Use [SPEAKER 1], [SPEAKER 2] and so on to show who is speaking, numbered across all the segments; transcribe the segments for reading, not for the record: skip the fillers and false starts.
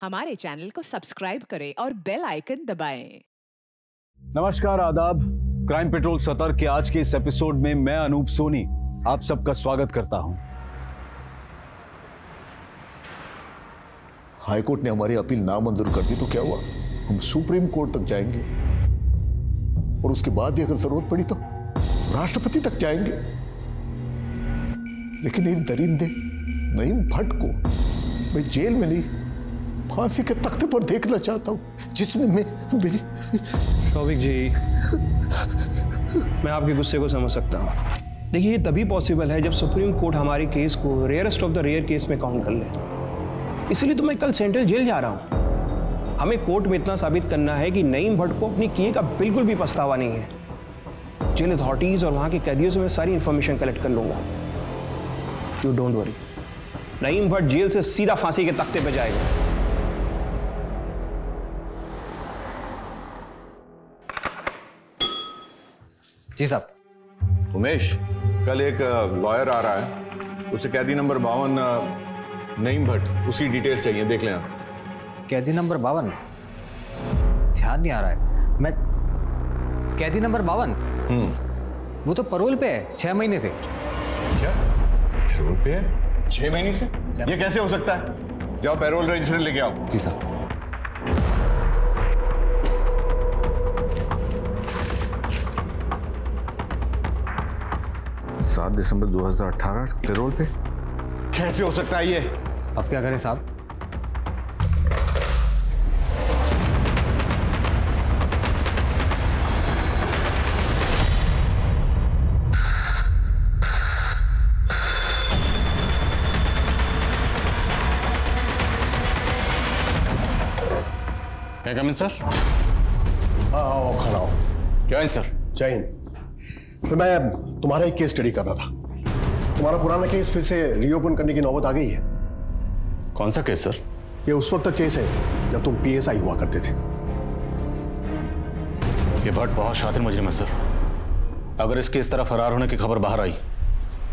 [SPEAKER 1] हमारे चैनल को सब्सक्राइब करें और बेल आइकन दबाएं।
[SPEAKER 2] नमस्कार, आदाब। क्राइम पेट्रोल सतर्क के आज के इस एपिसोड में मैं अनूप सोनी आप सबका स्वागत करता हूं।
[SPEAKER 3] हाईकोर्ट ने हमारी अपील नामंजूर कर दी तो क्या हुआ? हम सुप्रीम कोर्ट तक जाएंगे और उसके बाद भी अगर जरूरत पड़ी तो राष्ट्रपति तक जाएंगे। लेकिन इस दरिंदे नईम भट्ट को मैं जेल में नहीं, फांसी के तख्ते पर देखना चाहता हूं, जिसने मेरी
[SPEAKER 4] शौविक जी, मैं आपके गुस्से को समझ सकता हूं। देखिए, ये तभी पॉसिबल है जब सुप्रीम कोर्ट हमारे केस को rarest of the rare case में काउंट कर ले। इसलिए तो मैं कल सेंट्रल जेल जा रहा हूं। हमें कोर्ट में इतना साबित करना है कि नईम भट्ट को अपने किए का बिल्कुल भी पछतावा नहीं है। जेल अथॉरिटीज और वहां के कैदियों से मैं सारी इंफॉर्मेशन कलेक्ट कर लूंगा। You don't worry, Naeem Bhatt jail से सीधा फांसी के तख्ते पे जाएगा।
[SPEAKER 5] जी साहब।
[SPEAKER 6] उमेश, कल एक लॉयर आ रहा है, उसे कैदी नंबर 52 नईम भट्ट, उसकी डिटेल चाहिए, देख लें आप।
[SPEAKER 5] कैदी नंबर 52? ध्यान नहीं आ रहा है। मैं कैदी नंबर 52? वो तो पैरोल पे है 6 महीने से।
[SPEAKER 6] क्या पैरोल पे है 6 महीने से? ये कैसे हो सकता है? जाओ पैरोल रजिस्टर लेके आओ।
[SPEAKER 5] जी साहब।
[SPEAKER 6] 7 दिसंबर 2018 पैरोल पे? कैसे हो सकता है ये?
[SPEAKER 5] अब क्या करें साहब?
[SPEAKER 7] क्या कमिंग सर?
[SPEAKER 3] आओ, खड़ा हो।
[SPEAKER 7] क्या है सर?
[SPEAKER 3] जय हिंद। तो मैं तुम्हारा एक केस स्टडी कर रहा था। तुम्हारा पुराना केस फिर से रीओपन करने की नौबत आ गई है।
[SPEAKER 7] कौन सा केस सर?
[SPEAKER 3] ये उस वक्त का केस है जब तुम पीएसआई हुआ करते थे।
[SPEAKER 7] ये भट्ट बहुत शातिर मुजरिम है सर। अगर इसके इस तरह फरार होने की खबर बाहर आई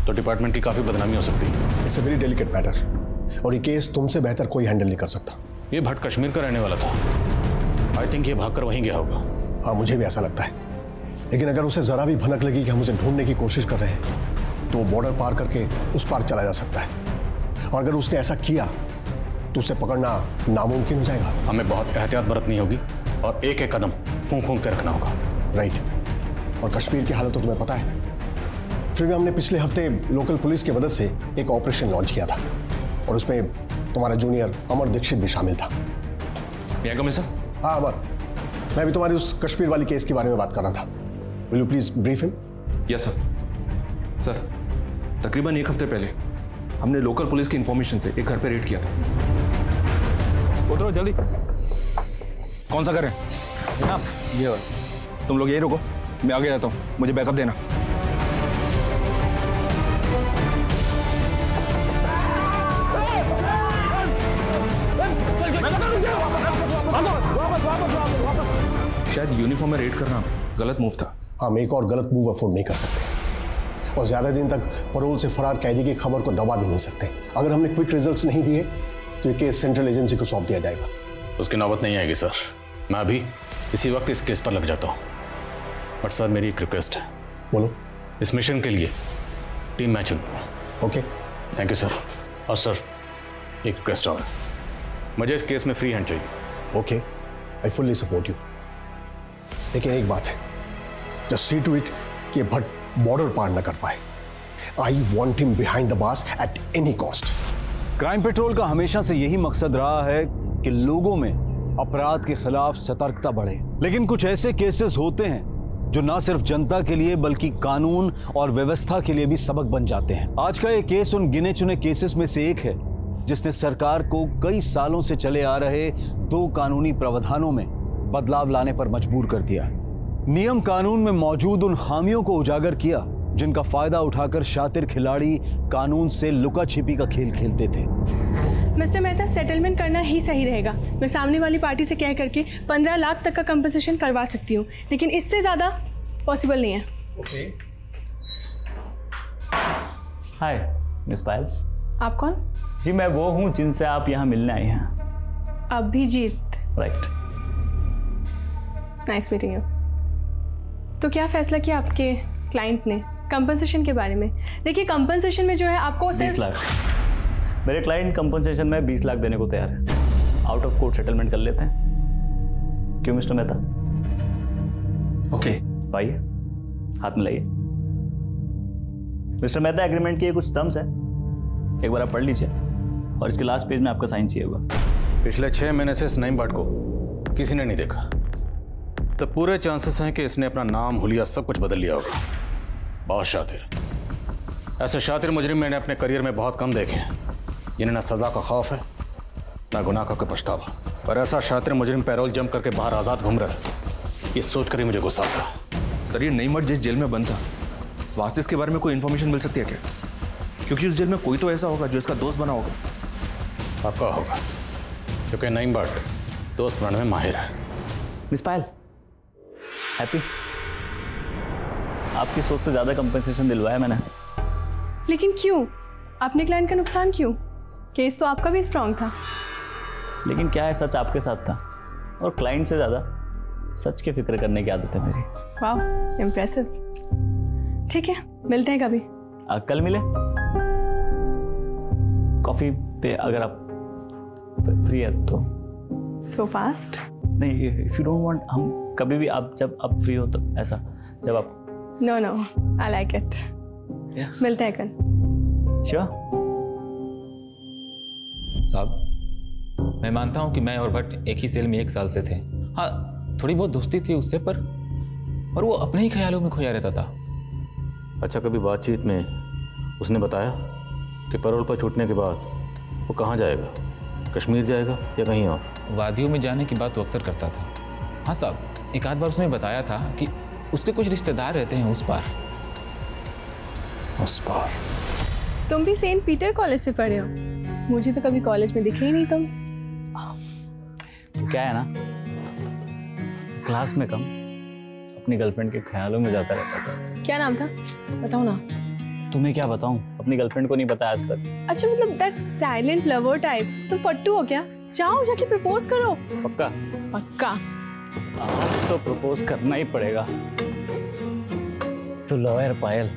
[SPEAKER 7] तो डिपार्टमेंट की काफी बदनामी हो सकती है।
[SPEAKER 3] It's a very delicate matter और ये केस तुमसे बेहतर कोई हैंडल नहीं कर सकता।
[SPEAKER 7] ये भट्ट कश्मीर का रहने वाला था। आई थिंक ये भागकर वहीं गया होगा।
[SPEAKER 3] हाँ, मुझे भी ऐसा लगता है। लेकिन अगर उसे जरा भी भनक लगी कि हम उसे ढूंढने की कोशिश कर रहे हैं तो वो बॉर्डर पार करके उस पार चला जा सकता है। और अगर उसने ऐसा किया तो उसे पकड़ना नामुमकिन हो जाएगा।
[SPEAKER 7] हमें बहुत एहतियात बरतनी होगी और एक एक कदम फूंक फूंक के रखना होगा।
[SPEAKER 3] राइट। और कश्मीर की हालत तो तुम्हें पता है। फिर भी हमने पिछले हफ्ते लोकल पुलिस की मदद से एक ऑपरेशन लॉन्च किया था और उसमें तुम्हारा जूनियर अमर दीक्षित भी शामिल था। हाँ अमर, मैं भी तुम्हारी उस कश्मीर वाली केस के बारे में बात कर रहा था। Will you please brief him?
[SPEAKER 8] Yes sir. तकरीबन 1 हफ्ते पहले हमने लोकल पुलिस की इंफॉर्मेशन से एक घर पे रेड किया था। उतरो जल्दी। कौन सा घर है जनाब? ये वाला। तुम लोग यही रुको, मैं आगे जाता हूँ, मुझे बैकअप देना। शायद यूनिफॉर्म में रेड करना गलत मूव था।
[SPEAKER 3] हम एक और गलत मूव अफोर्ड नहीं कर सकते और ज्यादा दिन तक पैरोल से फरार कैदी की खबर को दबा भी नहीं सकते। अगर हमने क्विक रिजल्ट्स नहीं दिए तो ये केस सेंट्रल एजेंसी को सौंप दिया जाएगा।
[SPEAKER 7] उसकी नौबत नहीं आएगी सर। मैं अभी इसी वक्त इस केस पर लग जाता हूँ। बट सर, मेरी एक रिक्वेस्ट है।
[SPEAKER 3] बोलो।
[SPEAKER 7] इस मिशन के लिए टीम मैं चुन।
[SPEAKER 3] Okay,
[SPEAKER 7] thank you sir. और सर, एक रिक्वेस्ट और, मुझे इस केस में फ्री हैंड चाहिए।
[SPEAKER 3] Okay, I fully support you. लेकिन एक बात है, जस्ट सी टू इट कि भट्ट बॉर्डर पार न कर पाए। I want him behind the bars at any cost.
[SPEAKER 2] Crime petrol का हमेशा से यही मकसद रहा है कि लोगों में अपराध के खिलाफ सतर्कता बढ़े। लेकिन कुछ ऐसे केसेस होते हैं जो ना सिर्फ जनता के लिए बल्कि कानून और व्यवस्था के लिए भी सबक बन जाते हैं। आज का ये केस उन गिने चुने केसेस में से एक है जिसने सरकार को कई सालों से चले आ रहे 2 कानूनी प्रावधानों में बदलाव लाने पर मजबूर कर दिया। नियम कानून में मौजूद उन खामियों को उजागर किया जिनका फायदा उठाकर शातिर खिलाड़ी कानून से लुका छिपी का खेल खेलते थे।
[SPEAKER 9] मिस्टर मेहता, सेटलमेंट करना ही सही रहेगा। मैं सामने वाली पार्टी से कह करके 15 लाख तक का कंपनसेशन करवा सकती हूँ, लेकिन इससे ज़्यादा पॉसिबल नहीं है।
[SPEAKER 8] ओके।
[SPEAKER 10] हाय मिस पायल।
[SPEAKER 9] आप कौन?
[SPEAKER 10] जी मैं वो हूँ जिनसे आप यहाँ मिलने आए हैं।
[SPEAKER 9] Abhijeet.
[SPEAKER 7] Right.
[SPEAKER 9] Nice meeting you. तो क्या फैसला किया आपके क्लाइंट ने कंपनसेशन के बारे में? देखिए कंपनसेशन में जो है आपको
[SPEAKER 7] 20 लाख। मेरे क्लाइंट कंपनसेशन में 20 लाख देने को तैयार है। आउट ऑफ कोर्ट सेटलमेंट कर लेते हैं, क्यों मिस्टर मेहता?
[SPEAKER 8] ओके।
[SPEAKER 7] आइए, हाथ मिलाइए। मिस्टर मेहता, एग्रीमेंट के कुछ टर्म्स है, एक बार आप पढ़ लीजिए और इसके लास्ट पेज में आपका साइन चाहिए होगा।
[SPEAKER 2] पिछले 6 महीने से इस नईम भट्ट को किसी ने नहीं देखा, तो पूरे चांसेस हैं कि इसने अपना नाम, हुलिया सब कुछ बदल लिया होगा। बहुत शातिर। ऐसे शातिर मुजरिम मैंने अपने करियर में बहुत कम देखे हैं, जिन्हें ना सजा का खौफ है ना गुनाह का कोई पछतावा। पर ऐसा शातिर मुजरिम पैरोल जम करके बाहर आजाद घूम रहा है, ये सोच कर ही मुझे गुस्सा आता।
[SPEAKER 8] सर, ये नईम भट्ट जिस जेल में बंद था, वहां से इसके बारे में कोई इन्फॉर्मेशन मिल सकती है क्या? क्योंकि उस जेल में कोई तो ऐसा होगा जो इसका दोस्त बना होगा।
[SPEAKER 2] पक्का होगा, क्योंकि नईम भट्ट दोस्त बनाने में माहिर है।
[SPEAKER 7] मिस पायल, हैप्पी? आपकी सोच से ज्यादा कंपनसेशन दिलवाया मैंने।
[SPEAKER 9] लेकिन क्यों? अपने क्लाइंट का नुकसान क्यों? केस तो आपका भी स्ट्रांग था।
[SPEAKER 7] लेकिन क्या है, सच आपके साथ था और क्लाइंट से ज्यादा सच की फिक्र करने की आदत है मेरी।
[SPEAKER 9] वाह, इम्प्रेसिव। ठीक है, मिलते हैं कभी।
[SPEAKER 7] कल मिले कॉफी पे, अगर आप फ्री है तो।
[SPEAKER 9] So fast?
[SPEAKER 7] नहीं, इफ यू डोंट वांट, हम कभी भी, आप जब आप फ्री हो तो ऐसा, जब आप।
[SPEAKER 9] No no, I like it. मिलते हैं कल।
[SPEAKER 7] श्योर।
[SPEAKER 10] साहब, मैं मानता हूं कि मैं और भट्ट एक ही सेल में 1 साल से थे। हाँ, थोड़ी बहुत दोस्ती थी उससे, पर वो अपने ही ख्यालों में खोया रहता था।
[SPEAKER 2] अच्छा, कभी बातचीत में उसने बताया कि पैरोल पर छूटने के बाद वो कहाँ जाएगा? कश्मीर जाएगा या कहीं और?
[SPEAKER 10] वादियों में जाने की बात वो अक्सर करता था। हाँ साहब, एक आध बार उसने बताया था कि उसके कुछ रिश्तेदार रहते हैं उस पार।
[SPEAKER 2] उस पार?
[SPEAKER 9] तुम भी सेंट पीटर कॉलेज से पढ़े हो? मुझे तो कभी कॉलेज में दिखे ही नहीं तुम।
[SPEAKER 7] क्या है ना, क्लास में कम, अपनी गर्लफ्रेंड के ख्यालों में जाता रहता था।
[SPEAKER 9] क्या नाम था? बताओ ना।
[SPEAKER 7] तुम्हें क्या बताऊं, अपनी गर्लफ्रेंड को नहीं बताया आज तक।
[SPEAKER 9] अच्छा, मतलब दैट साइलेंट लवर टाइप। तुम फट्टू हो क्या? जाओ जाके प्रपोज करो।
[SPEAKER 7] पक्का?
[SPEAKER 9] पक्का।
[SPEAKER 7] आज तो प्रपोज करना ही पड़ेगा। तो लॉयर पायल,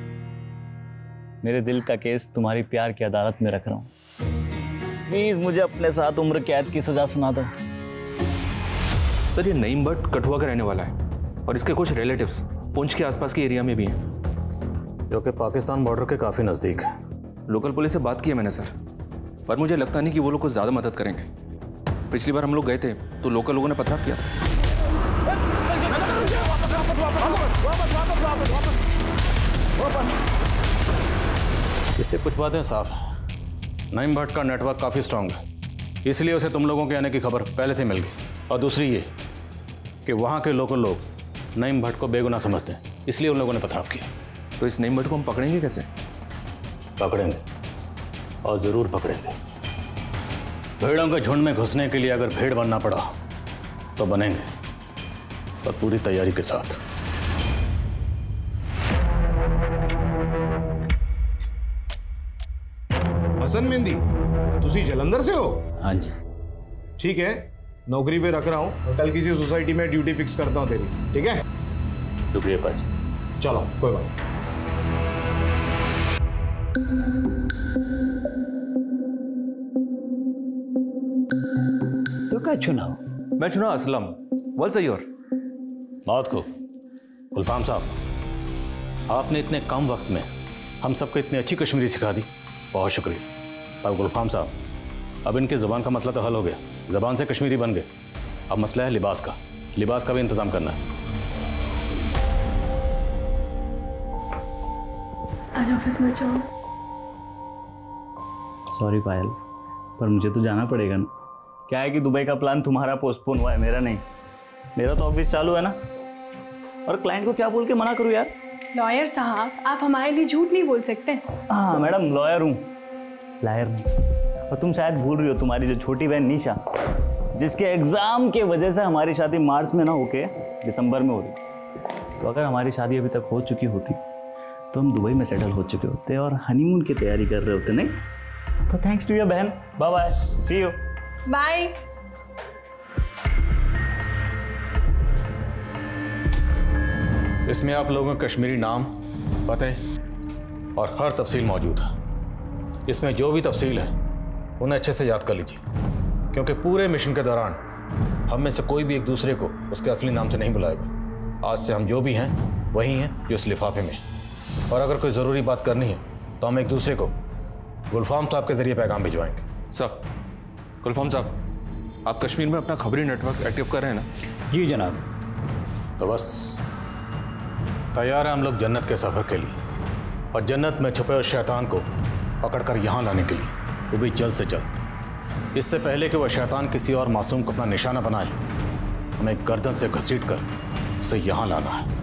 [SPEAKER 7] मेरे दिल का केस तुम्हारी प्यार की अदालत में रख रहा हूँ। प्लीज मुझे अपने साथ उम्र कैद की सजा सुना दो।
[SPEAKER 8] सर, ये नईम भट्ट कठुआ का रहने वाला है और इसके कुछ रिलेटिव्स पुंछ के आसपास के एरिया में भी हैं,
[SPEAKER 2] जो कि पाकिस्तान बॉर्डर के काफी नजदीक है।
[SPEAKER 8] लोकल पुलिस से बात की है मैंने सर, पर मुझे लगता नहीं कि वो लोग कुछ ज्यादा मदद करेंगे। पिछली बार हम लोग गए थे तो लोकल लोगों ने पथराव किया था।
[SPEAKER 2] इससे कुछ बातें साफ हैं। नईम भट्ट का नेटवर्क काफ़ी स्ट्रांग है, इसलिए उसे तुम लोगों के आने की खबर पहले से मिल गई। और दूसरी ये कि वहाँ के लोकल लोग नईम भट्ट को बेगुनाह समझते हैं, इसलिए उन लोगों ने पथराव किया।
[SPEAKER 8] तो इस नईम भट्ट को हम पकड़ेंगे कैसे?
[SPEAKER 2] पकड़ेंगे, और ज़रूर पकड़ेंगे। भेड़ों के झुंड में घुसने के लिए अगर भेड़ बनना पड़ा तो बनेंगे, और पूरी तैयारी के साथ।
[SPEAKER 6] हसन मेहंदी, तुसी जलंधर से हो?
[SPEAKER 7] हाँ जी।
[SPEAKER 6] ठीक है, नौकरी पे रख रहा हूँ, कल किसी सोसाइटी में ड्यूटी फिक्स करता हूँ तेरी, ठीक है?
[SPEAKER 7] शुक्रिया पाजी।
[SPEAKER 6] चलो, कोई बात नहीं।
[SPEAKER 7] तो क्या चुनाव?
[SPEAKER 8] मैं चुना असलम। वल सही और
[SPEAKER 2] बात को गुलफाम साहब, आपने इतने कम वक्त में हम सबको इतनी अच्छी कश्मीरी सिखा दी, बहुत शुक्रिया। अब गुलफाम साहब, अब इनकी ज़बान का मसला तो हल हो गया, ज़बान से कश्मीरी बन गए। अब मसला है लिबास का, लिबास का भी इंतज़ाम करना है।
[SPEAKER 9] आज ऑफिस में जाओ।
[SPEAKER 7] सॉरी पायल, पर मुझे तो जाना पड़ेगा ना। क्या है कि दुबई का प्लान तुम्हारा पोस्टपोन हुआ है, मेरा नहीं। मेरा तो ऑफिस चालू है ना, और क्लाइंट को क्या बोल के मना करूँ यार?
[SPEAKER 9] लॉयर साहब, आप हमारे लिए झूठ नहीं बोल सकते।
[SPEAKER 7] हाँ मैडम, लॉयर हूँ, लायर नहीं। और तुम शायद भूल रही हो, तुम्हारी जो छोटी बहन निशा, जिसके एग्जाम के वजह से हमारी शादी मार्च में ना होके दिसंबर में हो रही। तो अगर हमारी शादी अभी तक हो चुकी होती तो हम दुबई में सेटल हो चुके होते और हनीमून की तैयारी कर रहे होते, नहीं? तो थैंक्स टू योर बहन। Bye bye, see you.
[SPEAKER 9] Bye.
[SPEAKER 8] इसमें आप लोगों के कश्मीरी नाम, पते और हर तफसील मौजूद है। इसमें जो भी तफसील है उन्हें अच्छे से याद कर लीजिए, क्योंकि पूरे मिशन के दौरान हम में से कोई भी एक दूसरे को उसके असली नाम से नहीं बुलाएगा। आज से हम जो भी हैं वही हैं जो इस लिफाफे में हैं। और अगर कोई ज़रूरी बात करनी है तो हम एक दूसरे को गुलफाम साहब के जरिए पैगाम भिजवाएंगे।
[SPEAKER 11] साहब, गुलफाम साहब, आप कश्मीर में अपना खबरी नेटवर्क एक्टिव कर रहे हैं ना?
[SPEAKER 12] जी जनाब।
[SPEAKER 8] तो बस तैयार है हम लोग जन्नत के सफ़र के लिए, और जन्नत में छुपे हुए शैतान को पकड़कर यहाँ लाने के लिए, वो भी जल्द से जल्द। इससे पहले कि वह शैतान किसी और मासूम को अपना निशाना बनाए, हमें गर्दन से घसीट कर उसे यहाँ लाना है।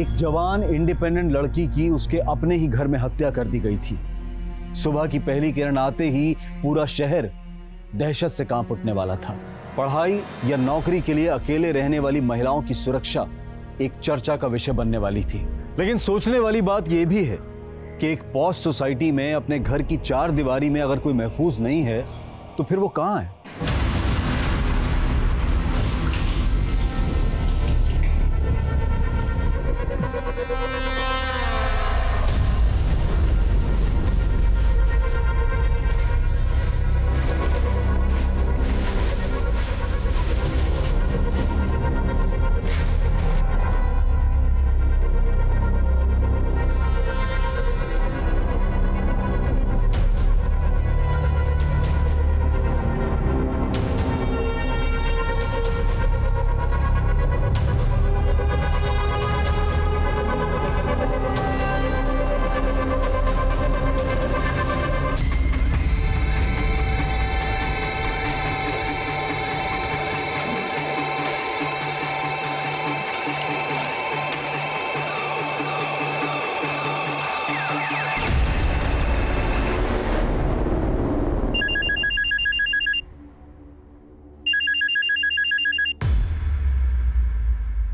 [SPEAKER 2] एक जवान इंडिपेंडेंट लड़की की उसके अपने ही घर में हत्या कर दी गई थी। सुबह की पहली किरण आते ही पूरा शहर दहशत से कांप उठने वाला था। पढ़ाई या नौकरी के लिए अकेले रहने वाली महिलाओं की सुरक्षा एक चर्चा का विषय बनने वाली थी। लेकिन सोचने वाली बात यह भी है कि एक पॉश सोसाइटी में अपने घर की चार दीवारी में अगर कोई महफूज नहीं है तो फिर वो कहां है?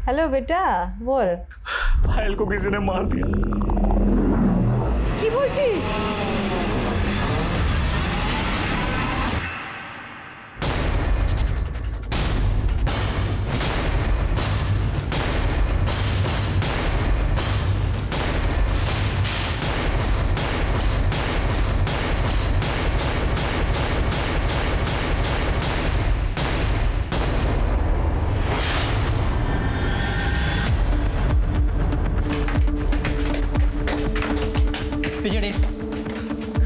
[SPEAKER 13] हेलो बेटा, बोल।
[SPEAKER 7] फाइल को किसी ने मार दिया।
[SPEAKER 13] की बोलছিস?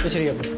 [SPEAKER 12] पिछड़ी अपनी।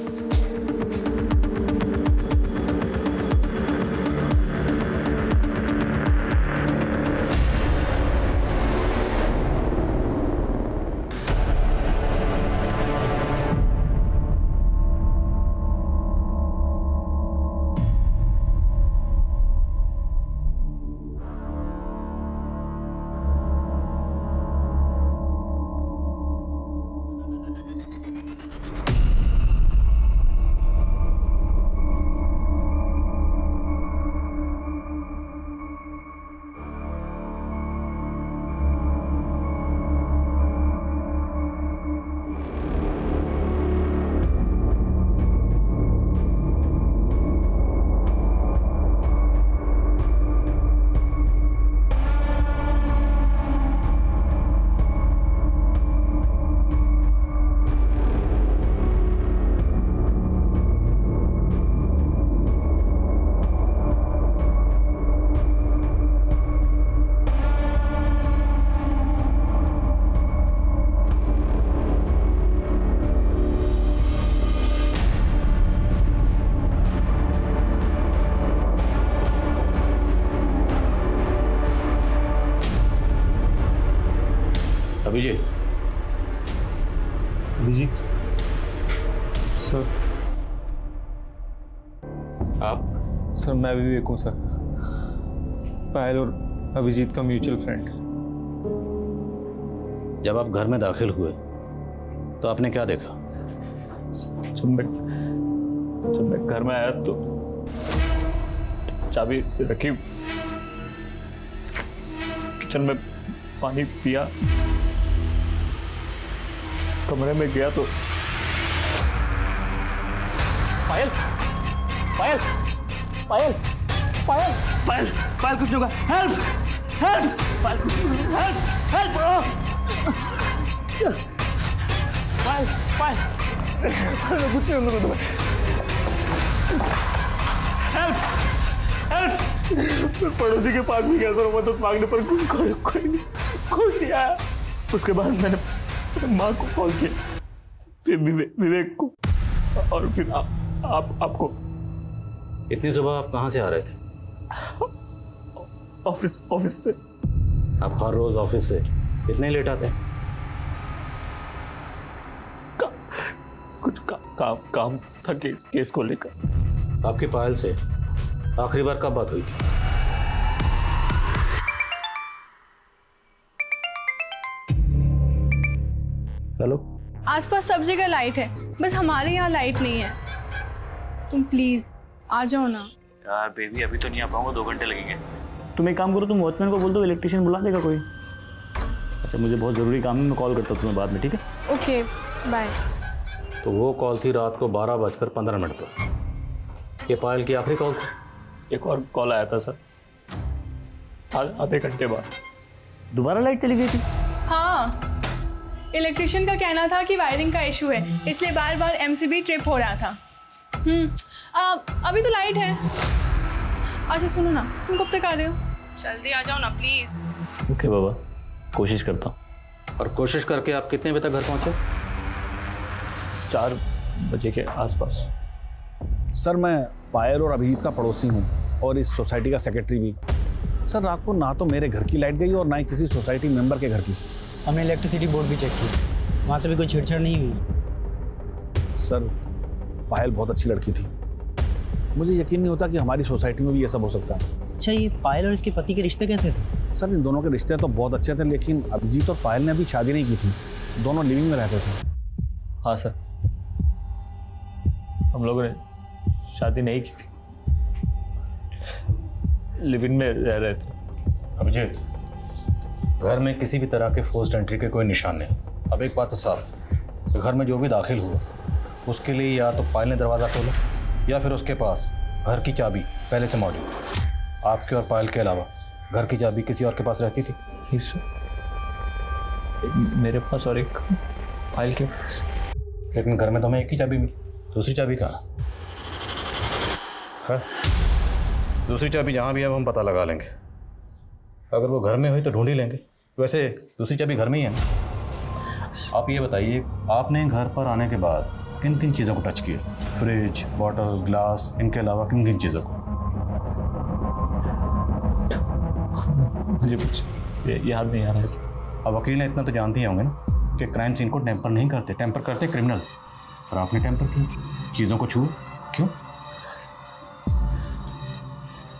[SPEAKER 12] अभिजीत।
[SPEAKER 4] अभिजीत सर।
[SPEAKER 12] आप?
[SPEAKER 4] सर मैं विवेक हूँ सर, पायल और अभिजीत का म्यूचुअल फ्रेंड।
[SPEAKER 12] जब आप घर में दाखिल हुए तो आपने क्या देखा?
[SPEAKER 7] जब मैं घर में आया तो चाबी रखी, किचन में पानी पिया, कमरे में गया तो पायल पायल पायल पायल पायल पायल कुछ नहीं होगा। हेल्प हेल्प पायल कुछ नहीं होगा। हेल्प हेल्प पायल पायल कुछ नहीं होगा। Help help. पड़ोसी के पास भी गया सर मदद मांगने पर कोई नहीं आया। उसके बाद मैंने माँ को कॉल किया, फिर विवेक को, और फिर आपको।
[SPEAKER 12] इतनी सुबह आप कहाँ से आ रहे थे?
[SPEAKER 7] ऑफिस से।
[SPEAKER 12] आप हर रोज ऑफिस से इतने लेट आते हैं?
[SPEAKER 7] कुछ काम था केस को लेकर।
[SPEAKER 12] आपकी पायल से आखिरी बार कब बात हुई थी?
[SPEAKER 7] हेलो।
[SPEAKER 9] आसपास सब जगह लाइट है, बस हमारे यहाँ लाइट नहीं है। तुम प्लीज आ जाओ ना।
[SPEAKER 7] यार बेबी अभी तो नहीं आ पाऊंगा, 2 घंटे लगेंगे। तुम एक काम करो, तुम वॉचमैन को बोल दो इलेक्ट्रिशियन बुला देगा कोई। अच्छा मुझे बहुत ज़रूरी काम है, मैं कॉल करता हूँ तुम्हें बाद में, ठीक है?
[SPEAKER 9] Okay bye.
[SPEAKER 12] तो वो कॉल थी रात को 12:15 पर। ये पायल की आखिरी कॉल थी?
[SPEAKER 7] एक और कॉल आया था सर आधे घंटे बाद। दोबारा लाइट चली गई थी?
[SPEAKER 9] हाँ, इलेक्ट्रिशियन का कहना था कि वायरिंग का इशू है, इसलिए बार बार एमसीबी ट्रिप हो रहा था। अभी तो लाइट है। अच्छा सुनो ना, तुम कब तक आ रहे हो? जल्दी आ जाओ ना प्लीज।
[SPEAKER 7] ओके बाबा, कोशिश करता हूँ।
[SPEAKER 12] और कोशिश करके आप कितने बजे तक घर पहुंचे?
[SPEAKER 7] 4 बजे के आसपास।
[SPEAKER 2] सर मैं पायल और अभिजीत का पड़ोसी हूँ और इस सोसाइटी का सेक्रेटरी भी। सर रात को ना तो मेरे घर की लाइट गई और ना ही किसी सोसाइटी मेंबर के घर की। हमने इलेक्ट्रिसिटी बोर्ड भी चेक की, वहाँ से भी कोई छेड़छाड़ नहीं हुई। सर पायल बहुत अच्छी लड़की थी, मुझे यकीन नहीं होता कि हमारी सोसाइटी में भी ये सब हो सकता है।
[SPEAKER 14] अच्छा ये पायल और इसके पति के रिश्ते कैसे थे?
[SPEAKER 2] सर इन दोनों के रिश्ते तो बहुत अच्छे थे, लेकिन अभिजीत और पायल ने अभी शादी नहीं की थी, दोनों लिविंग में रहते थे।
[SPEAKER 7] हाँ सर, हम लोगों ने शादी नहीं की थी, लिविंग में रह रहे थे।
[SPEAKER 12] अभिजीत, घर में किसी भी तरह के फोर्स्ड एंट्री के कोई निशान नहीं। अब एक बात तो साफ, घर में जो भी दाखिल हुआ उसके लिए या तो पायल ने दरवाज़ा खोला या फिर उसके पास घर की चाबी पहले से मौजूद। आपके और पायल के अलावा घर की चाबी किसी और के पास रहती थी?
[SPEAKER 7] मेरे पास और एक पायल के पास।
[SPEAKER 12] लेकिन घर में तो हमें एक ही चाबी मिली, दूसरी चाबी कहाँ है? दूसरी चाबी जहाँ भी है वो हम पता लगा लेंगे। अगर वो घर में हुई तो ढूंढ ही लेंगे। वैसे दूसरी चाबी घर में ही है ना। आप ये बताइए, आपने घर पर आने के बाद किन किन चीज़ों को टच किया? फ्रिज, बॉटल, ग्लास, इनके अलावा किन किन चीज़ों को?
[SPEAKER 7] मुझे कुछ याद नहीं आ रहा है सर।
[SPEAKER 12] अब वकील ने इतना तो जानते ही होंगे ना कि क्राइम सीन को टेम्पर नहीं करते, टेम्पर करते क्रिमिनल। और आपने टेम्पर किया, चीज़ों को छुआ, क्यों?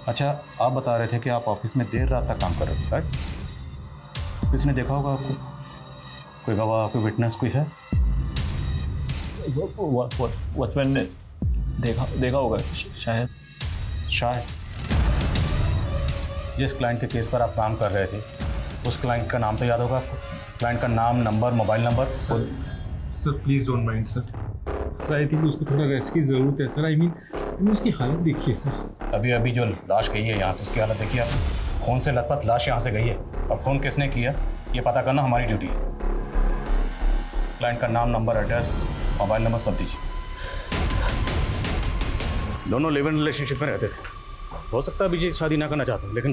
[SPEAKER 12] अच्छा आप बता रहे थे कि आप ऑफिस में देर रात तक काम कर रहे थे, राइट? किसी ने देखा होगा आपको? कोई गवाह, कोई विटनेस कोई है?
[SPEAKER 7] वॉचमैन ने देखा होगा शायद।
[SPEAKER 12] जिस क्लाइंट के केस पर आप काम कर रहे थे उस क्लाइंट का नाम तो याद होगा आपको? क्लाइंट का नाम, number, mobile number?
[SPEAKER 11] Sir please don't mind sir I think उसको थोड़ा रेस्ट की ज़रूरत है सर। आई मीन उसकी हालत देखिए सर।
[SPEAKER 12] अभी जो लाश गई है यहाँ से, उसकी हालत देखिए आप। खून से लथपथ लाश यहाँ से गई है और खून किसने किया ये पता करना हमारी ड्यूटी है। क्लाइंट का नाम, नंबर, एड्रेस, मोबाइल नंबर सब दीजिए। दोनों लिव इन रिलेशनशिप में रहते थे। हो सकता है अभिजीत शादी ना करना चाहते, लेकिन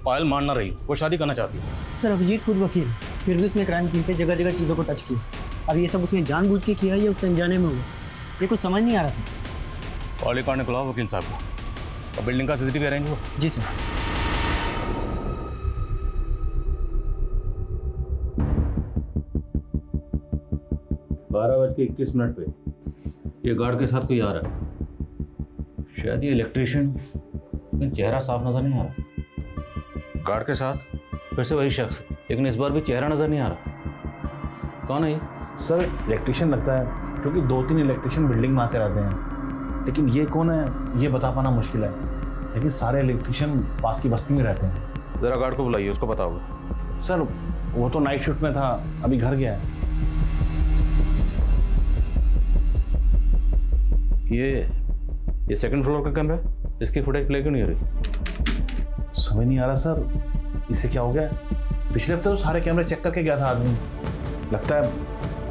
[SPEAKER 12] पायल मान ना रही, वो शादी करना चाहती है।
[SPEAKER 14] सर अभिजीत खुद वकील, फिर भी उसने क्राइम सीन पे जगह जगह चीज़ों को टच किया। अब ये सब उसने जानबूझ के किया या उससे अनजाने में हुआ, ये कुछ समझ नहीं आ रहा सर।
[SPEAKER 12] और रिकॉर्ड निकलाओ वकील साहब को, और बिल्डिंग का सीसीटीवी अरेंज हो।
[SPEAKER 14] जी सर।
[SPEAKER 12] 12:21 पे ये गार्ड के साथ कोई आ रहा है। शायद ये इलेक्ट्रिशियन, लेकिन चेहरा साफ नजर नहीं आ रहा। गार्ड के साथ फिर से वही शख्स, लेकिन इस बार भी चेहरा नजर नहीं आ रहा। कौन है ये?
[SPEAKER 15] सर इलेक्ट्रिशियन लगता है, क्योंकि 2-3 इलेक्ट्रिशियन बिल्डिंग में आते रहते हैं, लेकिन ये कौन है ये बता पाना मुश्किल है। लेकिन सारे इलेक्ट्रिशियन पास की बस्ती में रहते हैं।
[SPEAKER 12] जरा गार्ड को बुलाइए, उसको बताओगे।
[SPEAKER 15] सर वो तो नाइट शिफ्ट में था, अभी घर गया है।
[SPEAKER 12] ये सेकंड फ्लोर का कमरा है, इसकी फुटेज प्ले क्यों नहीं हो रही?
[SPEAKER 15] समझ नहीं आ रहा सर, इसे क्या हो गया। पिछले हफ्ते तो सारे कैमरे चेक करके गया था आदमी, लगता है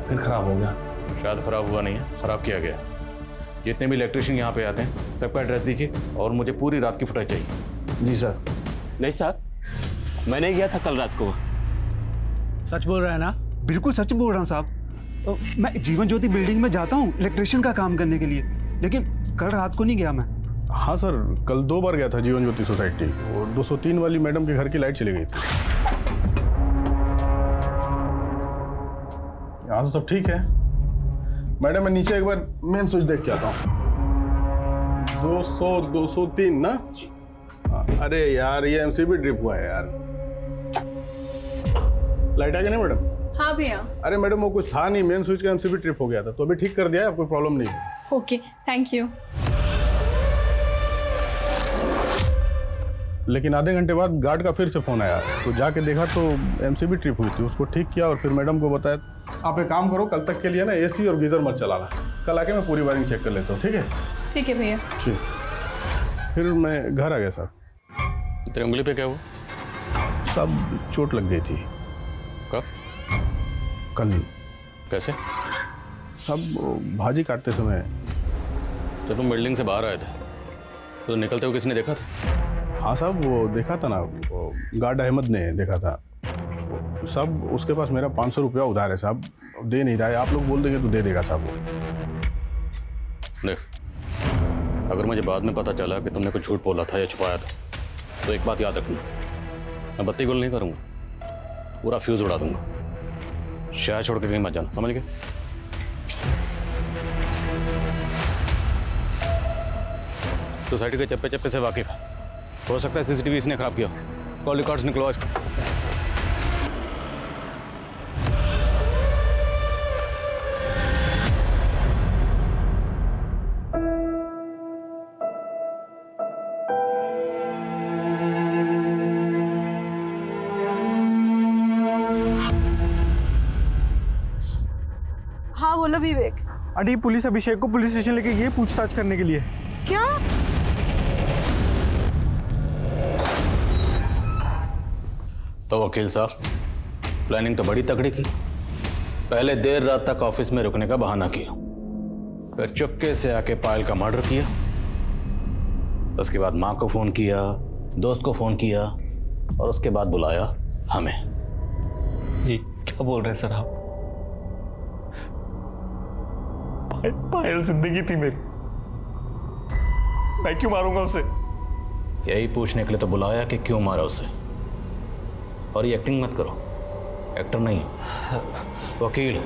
[SPEAKER 15] फिर खराब हो गया।
[SPEAKER 12] शायद खराब हुआ नहीं है, खराब किया गया। जितने भी इलेक्ट्रिशियन यहाँ पे आते हैं सबका एड्रेस दीजिए और मुझे पूरी रात की फुटेज चाहिए।
[SPEAKER 15] जी सर।
[SPEAKER 16] नहीं साहब, मैंने गया था कल रात को।
[SPEAKER 17] सच बोल रहा है ना? बिल्कुल सच बोल रहा हूँ साहब। तो मैं जीवन ज्योति बिल्डिंग में जाता हूँ इलेक्ट्रिशियन का काम करने के लिए, लेकिन कल रात को नहीं गया मैं।
[SPEAKER 3] हाँ सर, कल 2 बार गया था जीवन ज्योति सोसाइटी, और 203 वाली मैडम के घर की लाइट चली गई थी। यहाँ तो सब ठीक है। मैडम मैं नीचे एक बार मेन स्विच देख के आता हूँ। 203 ना? अरे यार ये एमसीबी ड्रिप हुआ है यार। लाइट आ गई ना मैडम?
[SPEAKER 9] हाँ भैया।
[SPEAKER 3] अरे मैडम वो कुछ था नहीं, मेन स्विच का एमसीबी ट्रिप हो गया था, तो अभी ठीक कर दिया है, कोई प्रॉब्लम नहीं है।
[SPEAKER 9] Okay, thank you.
[SPEAKER 3] लेकिन आधे घंटे बाद गार्ड का फिर से फोन आया, तो जाके देखा तो एमसीबी ट्रिप हुई थी, उसको ठीक किया और फिर मैडम को बताया आप एक काम करो, कल तक के लिए ना एसी और गीजर मत चलाना, कल आके मैं पूरी वायरिंग चेक कर लेता हूँ। ठीक है? ठीक है भैया। ठीक। फिर मैं घर आ गया साहब।
[SPEAKER 12] तेरी उंगली पे क्या हुआ?
[SPEAKER 3] सब चोट लग गई थी।
[SPEAKER 12] कब?
[SPEAKER 3] कल।
[SPEAKER 12] कैसे?
[SPEAKER 3] सब भाजी काटते समय।
[SPEAKER 12] जब तुम बिल्डिंग से बाहर आए थे तो निकलते हुए किसने देखा था?
[SPEAKER 3] हाँ साहब, वो देखा था ना, वो गार्ड अहमद ने देखा था। सब उसके पास मेरा 500 रुपया उधार है साहब, दे नहीं रहा है। आप लोग बोल देंगे तो दे देगा साहब वो।
[SPEAKER 12] देख, अगर मुझे बाद में पता चला कि तुमने कुछ झूठ बोला था या छुपाया था, तो एक बात याद रखना, मैं बत्ती गुल नहीं करूँगा, पूरा फ्यूज उड़ा दूंगा। शहर छोड़ के कहीं मत जाना, समझ गए? सोसाइटी के चप्पे चप्पे से वाकिफ है, हो सकता है सीसीटीवी इसने खराब किया। कॉल रिकॉर्ड्स निकलवा इसको।
[SPEAKER 13] हाँ बोलो विवेक।
[SPEAKER 17] अरे पुलिस अभिषेक को पुलिस स्टेशन लेके गई पूछताछ करने के लिए।
[SPEAKER 13] क्या?
[SPEAKER 12] तो वकील साहब, प्लानिंग तो बड़ी तगड़ी की। पहले देर रात तक ऑफिस में रुकने का बहाना किया, फिर चुपके से आके पायल का मर्डर किया, उसके बाद माँ को फोन किया, दोस्त को फोन किया, और उसके बाद बुलाया हमें।
[SPEAKER 16] ये क्या बोल रहे हैं सर आप? पायल जिंदगी थी मेरी, मैं क्यों मारूंगा उसे?
[SPEAKER 12] यही पूछने के लिए तो बुलाया कि क्यों मारा उसे। और ये एक्टिंग मत करो, एक्टर नहीं वकील,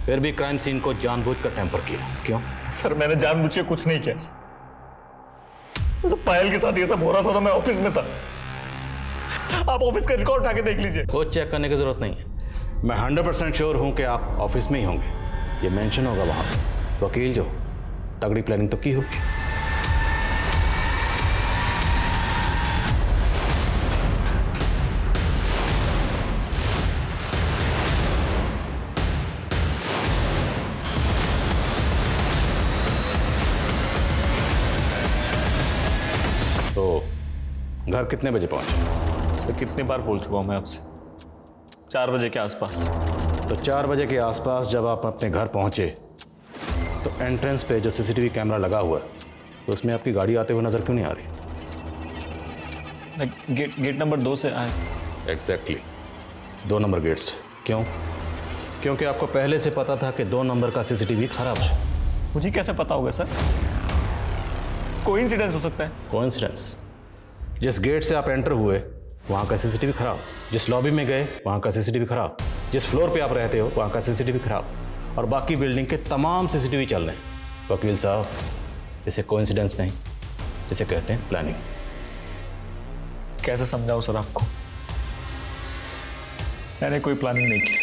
[SPEAKER 12] फिर भी क्राइम सीन को जानबूझकर टेम्पर किया। क्यों?
[SPEAKER 16] सर मैंने जानबूझ के कुछ नहीं किया। तो पायल के साथ ये सब हो रहा था तो मैं ऑफिस में था। आप ऑफिस का रिकॉर्ड उठा के देख लीजिए।
[SPEAKER 12] कुछ चेक करने की जरूरत नहीं है, मैं 100% श्योर हूं कि आप ऑफिस में ही होंगे, ये मेंशन होगा वहां। वकील जो तगड़ी प्लानिंग तो की होगी। तो घर कितने बजे पहुंचे?
[SPEAKER 16] सर कितनी बार बोल चुका हूं मैं आपसे, 4 बजे के आसपास।
[SPEAKER 12] तो 4 बजे के आसपास जब आप अपने घर पहुंचे तो एंट्रेंस पे जो सीसीटीवी कैमरा लगा हुआ है, तो उसमें आपकी गाड़ी आते हुए नजर क्यों नहीं आ रही?
[SPEAKER 16] गेट नंबर 2 से आए।
[SPEAKER 12] एग्जैक्टली 2 नंबर गेट से। क्यों? क्योंकि आपको पहले से पता था कि 2 नंबर का सीसीटीवी खराब है।
[SPEAKER 16] मुझे कैसे पता होगा सर? कोइंसिडेंस हो सकता है।
[SPEAKER 12] कोइंसिडेंस? जिस गेट से आप एंटर हुए वहाँ का सीसीटीवी खराब, जिस लॉबी में गए वहाँ का सीसीटीवी खराब, जिस फ्लोर पे आप रहते हो वहाँ का सीसीटीवी खराब। और बाकी बिल्डिंग के तमाम सीसीटीवी चल रहे हैं। वकील साहब, इसे कोइंसिडेंस नहीं, इसे कहते हैं प्लानिंग।
[SPEAKER 16] कैसे समझाऊं सर आपको? मैंने कोई प्लानिंग नहीं की।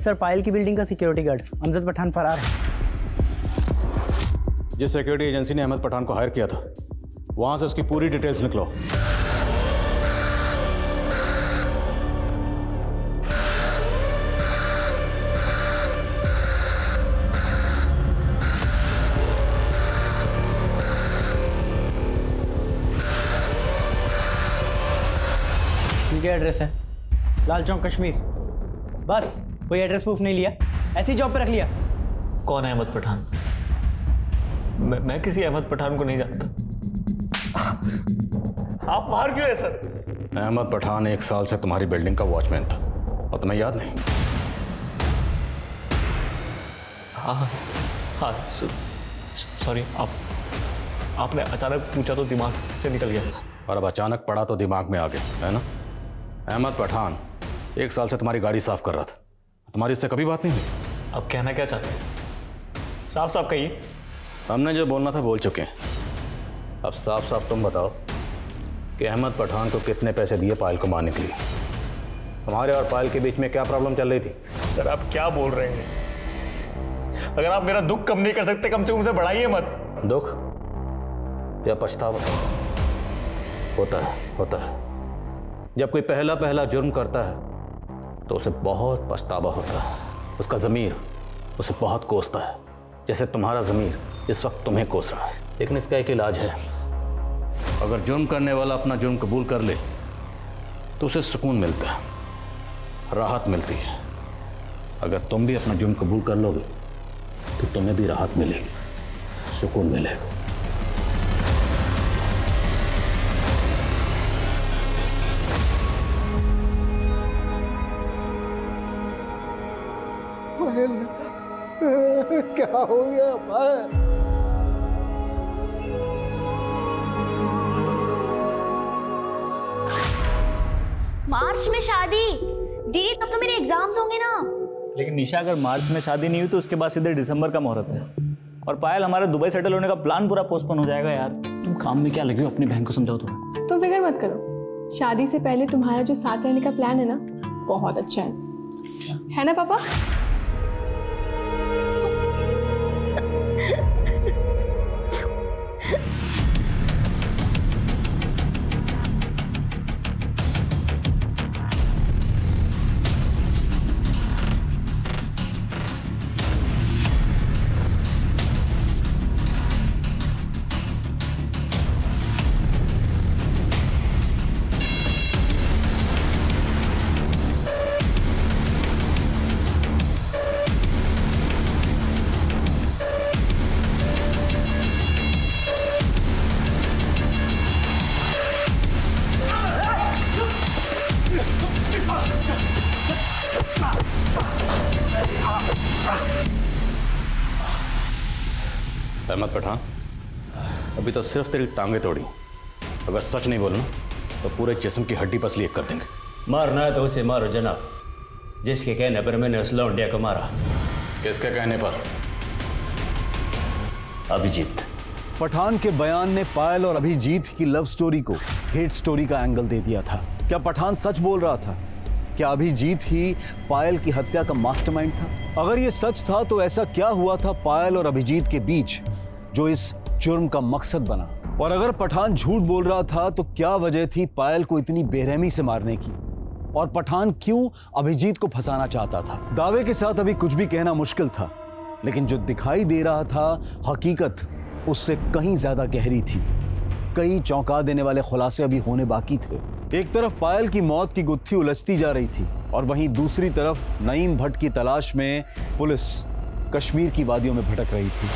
[SPEAKER 14] सर, पायल की बिल्डिंग का सिक्योरिटी गार्ड अमजद पठान फरार है।
[SPEAKER 12] जिस सिक्योरिटी एजेंसी ने अहमद पठान को हायर किया था, वहां से उसकी पूरी डिटेल्स निकलो।
[SPEAKER 14] क्या एड्रेस है? लाल चौक कश्मीर। बस कोई एड्रेस प्रूफ नहीं लिया, ऐसी जॉब पे रख लिया।
[SPEAKER 16] कौन है अहमद पठान? मैं किसी अहमद पठान को नहीं जानता। आप बाहर क्यों है सर?
[SPEAKER 12] अहमद पठान 1 साल से तुम्हारी बिल्डिंग का वॉचमैन था और तुम्हें याद नहीं?
[SPEAKER 16] हाँ सॉरी, आपने अचानक पूछा तो दिमाग से निकल गया।
[SPEAKER 12] और अब अचानक पड़ा तो दिमाग में आ गया, है ना? अहमद पठान 1 साल से तुम्हारी गाड़ी साफ कर रहा था, तुम्हारी इससे कभी बात नहीं हुई?
[SPEAKER 16] अब कहना क्या चाहते हैं? साफ साफ कहिए।
[SPEAKER 12] हमने जो बोलना था बोल चुके हैं। अब साफ साफ तुम बताओ कि अहमद पठान को कितने पैसे दिए पायल को मारने के लिए? तुम्हारे और पायल के बीच में क्या प्रॉब्लम चल रही थी?
[SPEAKER 16] सर, आप क्या बोल रहे हैं? अगर आप मेरा दुख कम नहीं कर सकते, कम से कम उसे बढ़ाइए मत।
[SPEAKER 12] दुख या पछतावा? होता है। जब कोई पहला जुर्म करता है तो उसे बहुत पछतावा होता है। उसका ज़मीर उसे बहुत कोसता है, जैसे तुम्हारा ज़मीर इस वक्त तुम्हें कोस रहा है। लेकिन इसका एक इलाज है। अगर जुर्म करने वाला अपना जुर्म कबूल कर ले तो उसे सुकून मिलता है, राहत मिलती है। अगर तुम भी अपना जुर्म कबूल कर लोगे तो तुम्हें भी राहत मिलेगी, सुकून मिलेगा।
[SPEAKER 3] क्या हो गया पायल?
[SPEAKER 18] मार्च में शादी? दीदी तब तो मेरे एग्जाम्स होंगे ना।
[SPEAKER 7] लेकिन निशा, अगर मार्च में शादी नहीं हुई तो उसके बाद सीधे दिसंबर का मुहूर्त है। और पायल, हमारे दुबई सेटल होने का प्लान पूरा पोस्टपोन हो जाएगा यार। तुम काम में क्या लगे हो? अपनी बहन को समझाओ थोड़ा।
[SPEAKER 9] तुम फिक्र मत करो, शादी से पहले तुम्हारा जो साथ रहने का प्लान है ना, बहुत अच्छा है ना पापा?
[SPEAKER 12] अहमद पठान, अभी तो सिर्फ तेरी टांगे तोड़ी। अगर सच नहीं बोलना तो पूरे जिस्म की हड्डी पसली एक कर देंगे।
[SPEAKER 19] मारना है तो उसे मारो जनाब, जिसके कहने पर मैंने उस लौंडिया को मारा।
[SPEAKER 12] किसके कहने पर?
[SPEAKER 19] अभिजीत।
[SPEAKER 2] पठान के बयान ने पायल और अभिजीत की लव स्टोरी को हेट स्टोरी का एंगल दे दिया था। क्या पठान सच बोल रहा था? क्या अभिजीत ही पायल की हत्या का मास्टरमाइंड था? अगर ये सच था तो ऐसा क्या हुआ था पायल और अभिजीत के बीच जो इस जुर्म का मकसद बना? और अगर पठान झूठ बोल रहा था तो क्या वजह थी पायल को इतनी बेरहमी से मारने की? और पठान क्यों अभिजीत को फंसाना चाहता था? दावे के साथ अभी कुछ भी कहना मुश्किल था, लेकिन जो दिखाई दे रहा था हकीकत उससे कहीं ज्यादा गहरी थी। कई चौंका देने वाले खुलासे अभी होने बाकी थे। एक तरफ पायल की मौत की गुत्थी उलझती जा रही थी और वहीं दूसरी तरफ नईम भट्ट की तलाश में पुलिस कश्मीर की वादियों में भटक रही थी।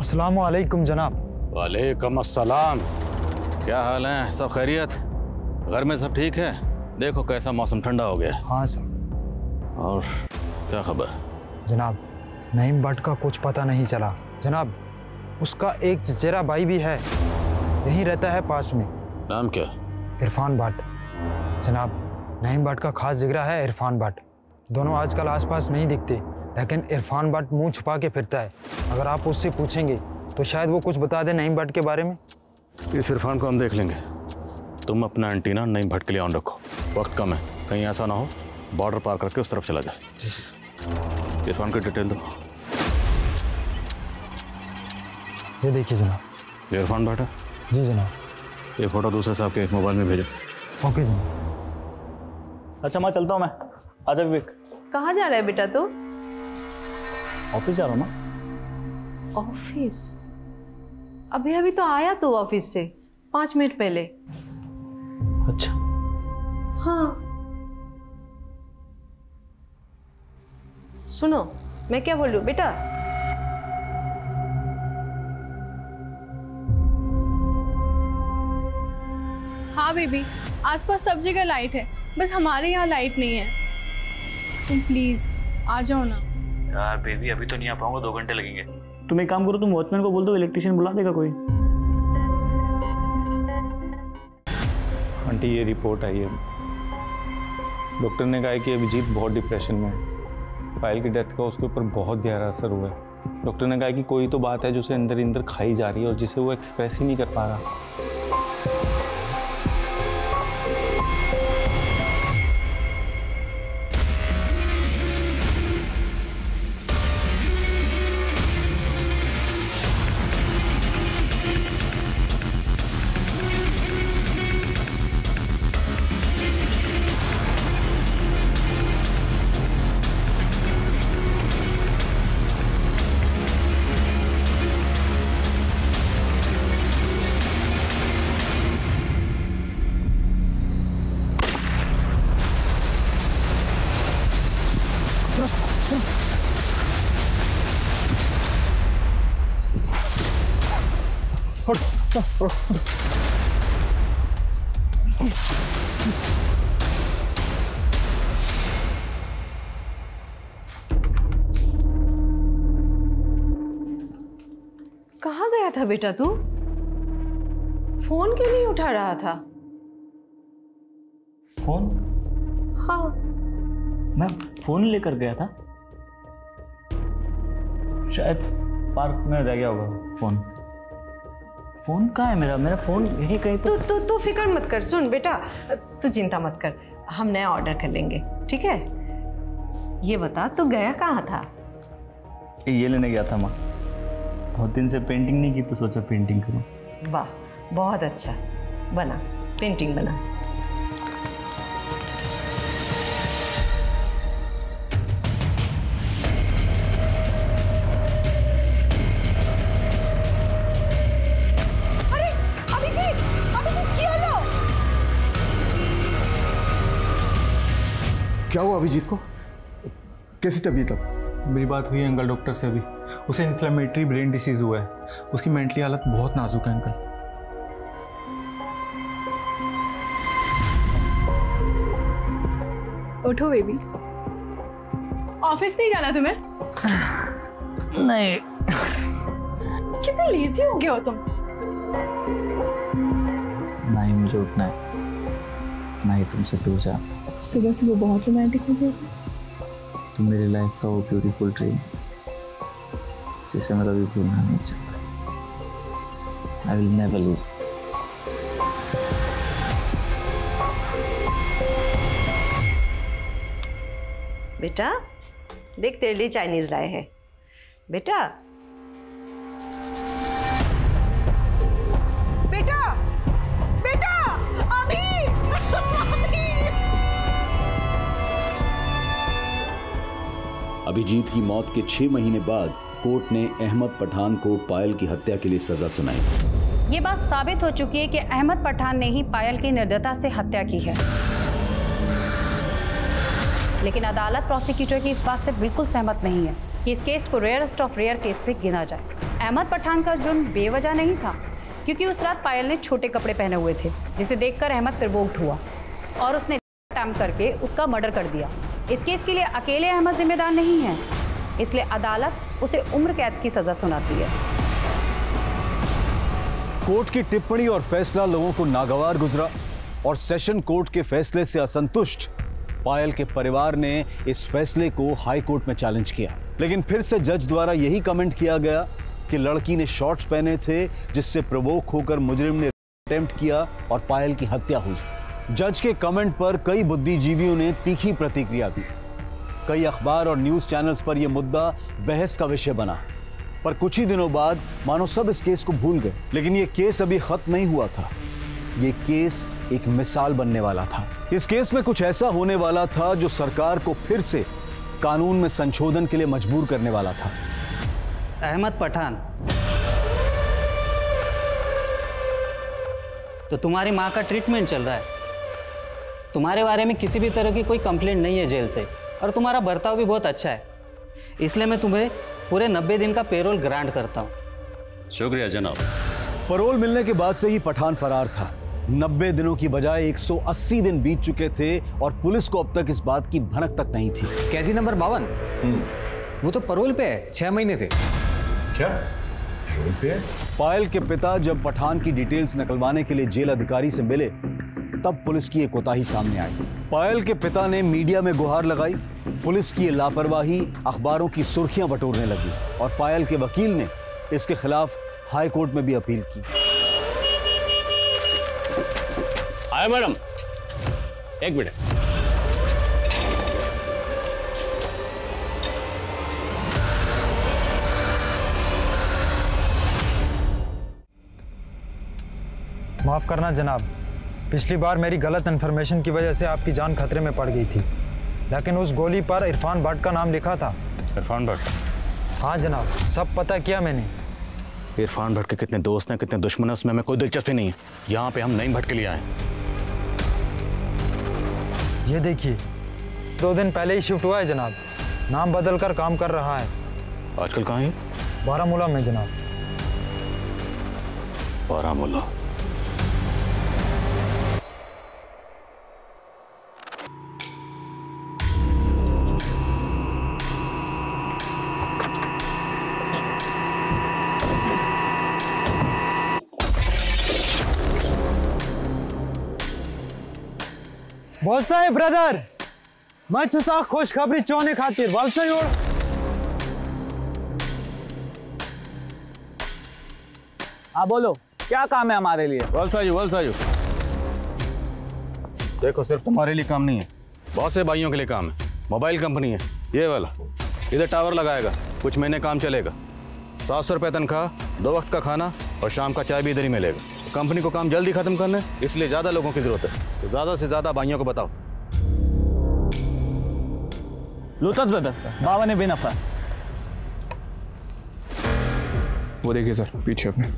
[SPEAKER 17] अस्सलाम वालेकुम जनाब।
[SPEAKER 12] वालेकुम अस्सलाम। क्या हाल है? सब खैरियत? घर में सब ठीक है? देखो कैसा मौसम ठंडा हो गया।
[SPEAKER 17] हाँ सर।
[SPEAKER 12] और क्या खबर?
[SPEAKER 17] जनाब, नईम भट्ट का कुछ पता नहीं चला।
[SPEAKER 20] जनाब, उसका एक चचेरा भाई भी है, यहीं रहता है पास में।
[SPEAKER 12] नाम क्या?
[SPEAKER 20] इरफान भाट। जनाब, नईम भाट का खास जिगरा है इरफान भाट। दोनों आजकल आसपास नहीं दिखते, लेकिन इरफान भाट मुंह छुपा के फिरता है। अगर आप उससे पूछेंगे तो शायद वो कुछ बता दे नईम भाट के बारे में।
[SPEAKER 12] इस इरफान को हम देख लेंगे। तुम अपना एंटीना नईम भाट के लिए ऑन रखो, वक्त कम है, कहीं ऐसा ना हो बॉर्डर पार करके उस तरफ चला जाए। इरफान की डिटेल दो।
[SPEAKER 20] ये देखिए जनाब,
[SPEAKER 12] ये इरफान भाट है?
[SPEAKER 20] जी जनाब।
[SPEAKER 12] ये फोटो दूसरे साहब के मोबाइल में भेजो।
[SPEAKER 20] ओके जनाब।
[SPEAKER 7] अच्छा मैं चलता हूँ मैं। आजा विवेक।
[SPEAKER 13] कहाँ जा रहा है बेटा तू?
[SPEAKER 7] ऑफिस जा रहा हूँ ना।
[SPEAKER 13] ऑफिस? अभी अभी तो आया तू ऑफिस से 5 मिनट पहले।
[SPEAKER 7] अच्छा।
[SPEAKER 13] हाँ सुनो, मैं क्या बोल रही हूँ बेटा?
[SPEAKER 9] हाँ बेबी, आसपास सब जगह लाइट है, बस हमारे यहाँ लाइट नहीं है। तुम प्लीज आ जाओ ना।
[SPEAKER 7] यार बेबी अभी तो नहीं आ पाऊंगा, 2 घंटे लगेंगे। तुम एक काम करो, तुम वॉचमैन को बोल दो, इलेक्ट्रिशियन बुला देगा कोई।
[SPEAKER 4] आंटी ये रिपोर्ट आई है, डॉक्टर ने कहा है कि अभिजीत बहुत डिप्रेशन में है। पायल की डेथ का उसके ऊपर बहुत गहरा असर हुआ है। डॉक्टर ने कहा कि कोई तो बात है जो उसे अंदर अंदर खाई जा रही है और जिसे वो एक्सप्रेस ही नहीं कर पा रहा।
[SPEAKER 13] कहाँ गया था बेटा तू? फोन क्यों नहीं उठा रहा था?
[SPEAKER 7] फोन?
[SPEAKER 13] हाँ
[SPEAKER 7] मैं फोन लेकर गया था, शायद पार्क में रह गया होगा फोन। फोन कहाँ है मेरा? मेरा फोन यही कहीं तो।
[SPEAKER 13] तू फिक्र मत कर। सुन बेटा, तू चिंता मत कर, हम नया ऑर्डर कर लेंगे, ठीक है? ये बता तू गया कहाँ था?
[SPEAKER 7] ये लेने गया था माँ, बहुत दिन से पेंटिंग नहीं की तो सोचा पेंटिंग करूं।
[SPEAKER 13] वाह बहुत अच्छा, बना पेंटिंग बना।
[SPEAKER 9] अरे अभिजीत, अभिजीत क्या लो?
[SPEAKER 3] क्या हुआ अभिजीत को? कैसी तबीयत अब?
[SPEAKER 11] मेरी बात हुई है अंकल डॉक्टर से अभी। उसे इन्फ्लेमेटरी ब्रेन डिसीज हुआ है, उसकी मेंटली हालत बहुत नाजुक है अंकल।
[SPEAKER 9] उठो बेबी। ऑफिस नहीं जाना तुम्हें?
[SPEAKER 7] नहीं।
[SPEAKER 9] कितने लेजी हो गए हो तुम?
[SPEAKER 7] ना ही मुझे उठना है, ना ही तुमसे दूर जाना।
[SPEAKER 9] सुबह सुबह बहुत रोमांटिक हो गए थे।
[SPEAKER 7] तुम मेरी लाइफ का वो ब्यूटीफुल ड्रीम जिसे मैं कभी भूलना नहीं चाहता। I will never leave.
[SPEAKER 13] बेटा देख, तेरे लिए चाइनीज लाए हैं बेटा।
[SPEAKER 9] बेटा बेटा अभी
[SPEAKER 2] अभिजीत की मौत के 6 महीने बाद कोर्ट ने अहमद पठान को पायल की हत्या के लिए सजा सुनाई।
[SPEAKER 21] ये बात साबित हो चुकी है कि अहमद पठान ने ही पायल की निर्दयता से हत्या की है, लेकिन अदालत प्रोसिक्यूटर की इस बात से बिल्कुल सहमत नहीं है कि इस केस को रेयरेस्ट ऑफ रेयर केस में गिना जाए। अहमद पठान का जुर्म बेवजह नहीं था, क्योंकि उस रात पायल ने छोटे कपड़े पहने हुए थे, जिसे देखकर अहमद प्रोवोक्ड हुआ और उसने अटैम्प्ट करके उसका मर्डर कर दिया। इस केस के लिए अकेले अहमद जिम्मेदार नहीं है, इसलिए अदालत उसे उम्र कैद की सजा सुनाती है।
[SPEAKER 2] कोर्ट की टिप्पणी और फैसला लोगों को नागवार गुजरा और सेशन कोर्ट के फैसले से असंतुष्ट पायल के परिवार ने इस फैसले को हाई कोर्ट में चैलेंज किया। लेकिन फिर से जज द्वारा यही कमेंट किया गया कि लड़की ने शॉर्ट्स पहने थे, जिससे प्रवोक होकर मुजरिम ने अटेम्प्ट किया और पायल की हत्या हुई। जज के कमेंट पर कई बुद्धिजीवियों ने तीखी प्रतिक्रिया दी। कई अखबार और न्यूज चैनल्स पर यह मुद्दा बहस का विषय बना। पर कुछ ही दिनों बाद मानो सब इस केस को भूल गए। लेकिन यह केस अभी खत्म नहीं हुआ था। यह केस एक मिसाल बनने वाला था। इस केस में कुछ ऐसा होने वाला था जो सरकार को फिर से कानून में संशोधन के लिए मजबूर करने वाला था।
[SPEAKER 14] अहमद पठान, तो तुम्हारी माँ का ट्रीटमेंट चल रहा है। तुम्हारे बारे में किसी भी तरह की कोई कंप्लेंट नहीं है जेल से, और तुम्हारा बर्ताव भी बहुत अच्छा है। इसलिए मैं तुम्हें पूरे 90 दिन का पेरोल ग्रांट करता हूँ।
[SPEAKER 12] शुक्रिया जनाब।
[SPEAKER 2] पैरोल मिलने के बाद से ही पठान फरार था। 90 दिनों की बजाय 180 दिन बीत चुके थे और पुलिस को अब तक इस बात की भनक तक नहीं थी।
[SPEAKER 5] कैदी नंबर 52, वो तो पैरोल पे है, 6 महीने थे।
[SPEAKER 6] क्या पैरोल पे?
[SPEAKER 2] पायल के पिता जब पठान की डिटेल्स निकलवाने के लिए जेल अधिकारी से मिले, तब पुलिस की एक कोताही सामने आई। पायल के पिता ने मीडिया में गुहार लगाई। पुलिस की ये लापरवाही अखबारों की सुर्खियां बटोरने लगी और पायल के वकील ने इसके खिलाफ हाई कोर्ट में भी अपील की।
[SPEAKER 12] आए मैडम, एक मिनट।
[SPEAKER 20] माफ़ करना जनाब, पिछली बार मेरी गलत इन्फॉर्मेशन की वजह से आपकी जान खतरे में पड़ गई थी, लेकिन उस गोली पर इरफान भट्ट का नाम लिखा था।
[SPEAKER 12] इरफान भट्ट?
[SPEAKER 20] हाँ जनाब, सब पता किया मैंने।
[SPEAKER 12] इरफान भट्ट के कितने दोस्त हैं, कितने दुश्मन हैं, उसमें हमें कोई दिलचस्पी नहीं है। यहाँ पे हम नईम भट्ट के लिए आए।
[SPEAKER 20] ये देखिए, 2 दिन पहले ही शिफ्ट हुआ है जनाब, नाम बदल कर काम कर रहा है।
[SPEAKER 12] आजकल कहाँ है?
[SPEAKER 20] बारामूला में जनाब।
[SPEAKER 12] बारामूला?
[SPEAKER 20] बोलता है ब्रदर, मैं छुसा खुशखबरी चोने खातिर वालसा योर।
[SPEAKER 1] हाँ बोलो, क्या काम है हमारे लिए?
[SPEAKER 12] वलसायु। देखो, सिर्फ तुम्हारे लिए काम नहीं है, बहुत से भाइयों के लिए काम है। मोबाइल कंपनी है ये वाला, इधर टावर लगाएगा, कुछ महीने काम चलेगा। 700 रुपये तनख्वाह, 2 वक्त का खाना और शाम का चाय भी इधर ही मिलेगा। कंपनी को काम जल्दी खत्म करना है, इसलिए ज़्यादा लोगों की ज़रूरत है, तो ज़्यादा से ज़्यादा भाइयों को बताओ।
[SPEAKER 1] लुतफ ब्रदर, बाबा ने बेनफा।
[SPEAKER 4] वो देखिए सर, पीछे अपने।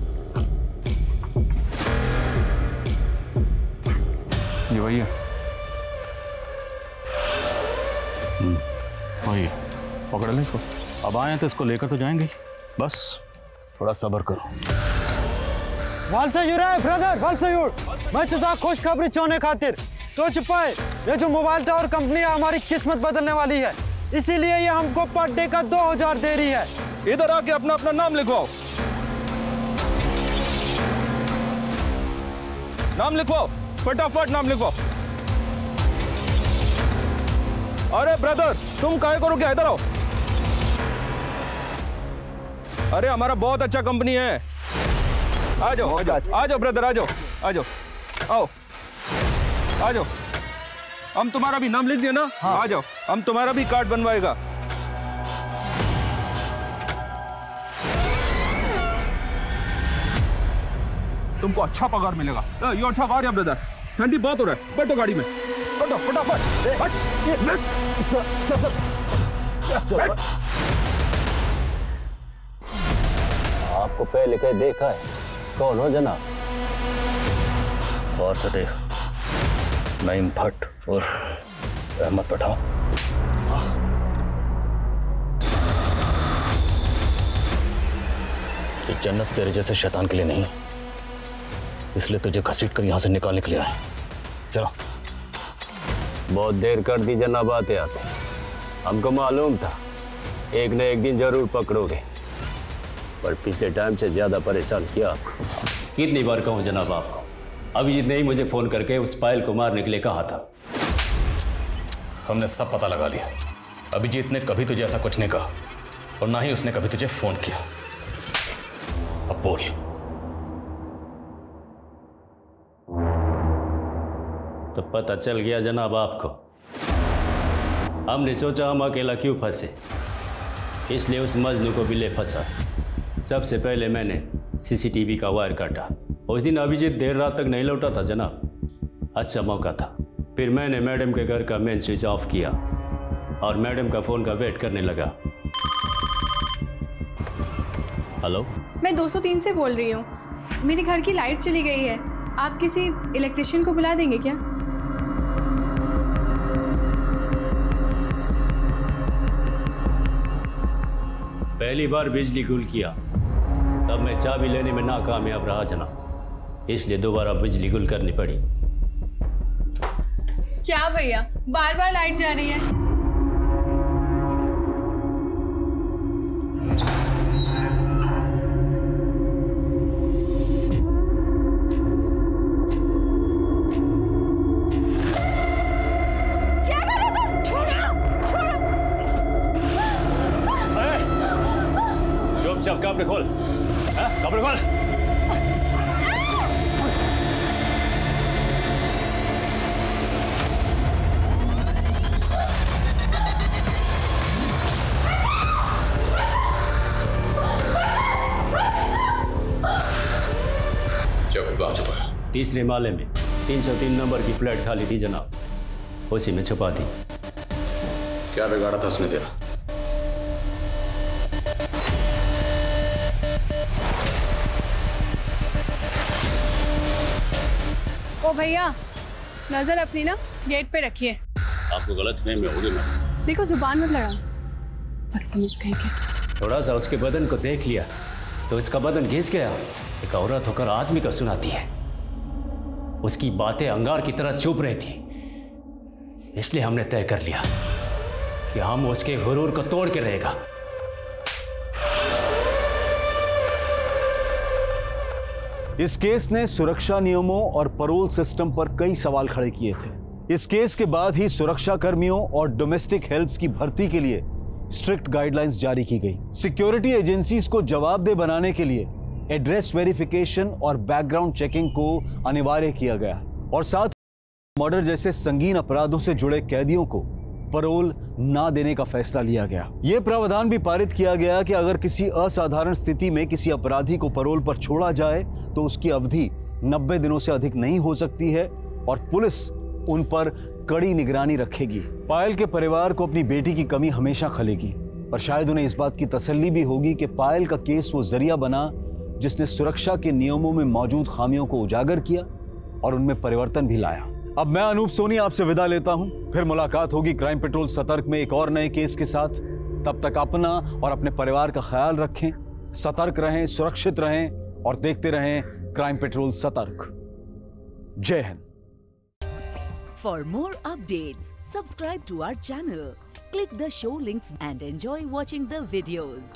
[SPEAKER 4] ये वही है।
[SPEAKER 12] वही है।
[SPEAKER 4] पकड़ लें इसको।
[SPEAKER 12] अब आए तो इसको लेकर तो जाएंगे, बस थोड़ा सब्र करो।
[SPEAKER 20] वालसायुर है ब्रदर, वालसायुर। मैं छुसा खुशखबरी चोने खातिर तो छुपाए, ये जो मोबाइल टावर कंपनी है हमारी किस्मत बदलने वाली है, इसीलिए ये हमको पर डे का 2000 दे रही है।
[SPEAKER 4] इधर आके अपना अपना नाम लिखवाओ। नाम लिखवाओ, फटाफट नाम लिखवाओ। अरे ब्रदर, तुम काहे को रुके, इधर आओ। अरे हमारा बहुत अच्छा कंपनी है, आ जाओ ब्रदर, आ जाओ, आओ, आ जाओ। हम तुम्हारा भी नाम लिख दिया ना? हाँ। आ जाओ, हम तुम्हारा भी कार्ड बनवाएगा। तुमको अच्छा पगार मिलेगा। ये अच्छा कार है ब्रदर, ठंडी बहुत हो रहा है, बैठो गाड़ी में, बैठो फटाफट।
[SPEAKER 12] आपको पहले कहीं देखा है? कौन हो जनाब? और से देख, नईम भट्ट और अहमद पठान। ये जन्नत तेरे जैसे शैतान के लिए नहीं, इसलिए तुझे घसीट कर यहां से निकालने के लिए आए। चलो। बहुत देर कर दी जनाब आते आते, हमको मालूम था
[SPEAKER 19] एक न एक दिन जरूर पकड़ोगे, पर पिछले टाइम से ज्यादा परेशान किया आपको। कितनी बार कहूं जनाब आपको, अभिजीत ने ही मुझे फोन करके उस पायल को मारने के लिए कहा था।
[SPEAKER 12] हमने सब पता लगा लिया। अभिजीत ने कभी तुझे ऐसा कुछ नहीं कहा और ना ही उसने कभी तुझे फोन किया। अब बोल।
[SPEAKER 19] तो पता चल गया जनाब आपको। हमने सोचा हम अकेला क्यों फंसे, इसलिए उस मजनू को भी ले फंसा। सबसे पहले मैंने सीसीटीवी का वायर काटा। उस दिन अभिजीत देर रात तक नहीं लौटा था जनाब, अच्छा मौका था। फिर मैंने मैडम के घर का मेन स्विच ऑफ किया और मैडम का फ़ोन का वेट करने लगा। हेलो,
[SPEAKER 9] मैं 203 से बोल रही हूँ। मेरे घर की लाइट चली गई है, आप किसी इलेक्ट्रिशियन को बुला देंगे क्या?
[SPEAKER 19] पहली बार बिजली गुल किया तब मैं चाबी लेने में नाकामयाब रहा जनाब, इसलिए दोबारा बिजली गुल करनी पड़ी।
[SPEAKER 9] क्या भैया, बार बार लाइट जा रही है?
[SPEAKER 18] क्या कर रहे तुम? छोड़ो, छोड़ो।
[SPEAKER 19] चुपचाप कपड़े खोल, कपड़े खोल। तीसरे माले में 303 नंबर की फ्लैट खाली थी जनाब, उसी में छुपा दी।
[SPEAKER 12] क्या बिगाड़ा था उसने तेरा?
[SPEAKER 9] ओ भैया, नजर अपनी ना गेट पे रखिए।
[SPEAKER 19] आपको गलत फहमी होगी ना।
[SPEAKER 9] देखो जुबान मत लड़ा, बदतमीज कहीं के।
[SPEAKER 19] थोड़ा सा उसके बदन को देख लिया तो इसका बदन घिस गया। एक औरत होकर आदमी को सुनाती है। उसकी बातें अंगार की तरह चुप रही थी, इसलिए हमने तय कर लिया कि हम उसके गुरूर को तोड़ के रहेगा।
[SPEAKER 2] इस केस ने सुरक्षा नियमों और पैरोल सिस्टम पर कई सवाल खड़े किए थे। इस केस के बाद ही सुरक्षा कर्मियों और डोमेस्टिक हेल्प्स की भर्ती के लिए स्ट्रिक्ट गाइडलाइंस जारी की गई। सिक्योरिटी एजेंसीज को जवाबदेह बनाने के लिए एड्रेस वेरिफिकेशन और बैकग्राउंड चेकिंग को अनिवार्य किया गया और साथ मर्डर जैसे संगीन अपराधों से जुड़े कैदियों को पैरोल ना देने का फैसला लिया गया। यह प्रावधान भी पारित किया गया कि अगर किसी असाधारण स्थिति में किसी अपराधी को पैरोल पर छोड़ा जाए तो उसकी अवधि 90 दिनों से अधिक नहीं हो सकती है और पुलिस उन पर कड़ी निगरानी रखेगी। पायल के परिवार को अपनी बेटी की कमी हमेशा खलेगी, पर शायद उन्हें इस बात की तसल्ली भी होगी कि पायल का केस वो जरिया बना जिसने सुरक्षा के नियमों में मौजूद खामियों को उजागर किया और उनमें परिवर्तन भी लाया। अब मैं अनूप सोनी आपसे विदा लेता हूं, फिर मुलाकात होगी क्राइम पेट्रोल सतर्क में एक और नए केस के साथ। तब तक अपना और अपने परिवार का ख्याल रखें, सतर्क रहें, सुरक्षित रहें और देखते रहें क्राइम पेट्रोल सतर्क। जय Hind.
[SPEAKER 10] For more updates, subscribe to our channel, click the show links and enjoy watching the videos.